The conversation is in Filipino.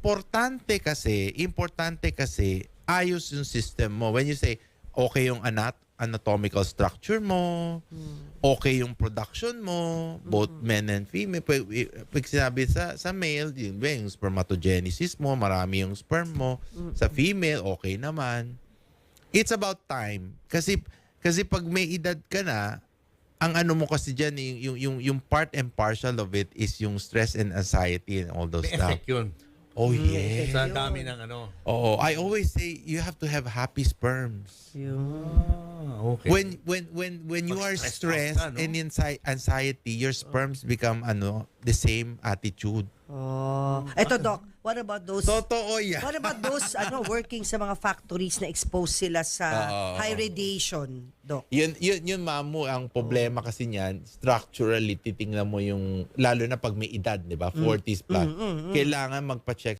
importante kasi ayos yung system mo. When you say okay yung anatomical structure mo, okay yung production mo, both men and female. Pag sinabi sa male, yun ba, yung spermatogenesis mo, marami yung sperm mo. Sa female, okay naman. It's about time. Kasi pag may edad ka na, ang ano mo kasi dyan, yung part and parcel of it is yung stress and anxiety and all those May stuff. effect yun. Oh, yes. Sa dami ng ano. Oo, I always say you have to have happy sperms. Okay. When you are Pag-stress stressed ka, no? and anxiety, your sperms become the same attitude. Oh. Eto, Doc, what about those... Totoo yan. What about those working sa mga factories na exposed sila sa high radiation, Doc? Yun mamu, ang problema kasi niyan, structurally titingnan mo yung lalo na pag may edad, 'di ba? 40s plus. Kailangan magpa-check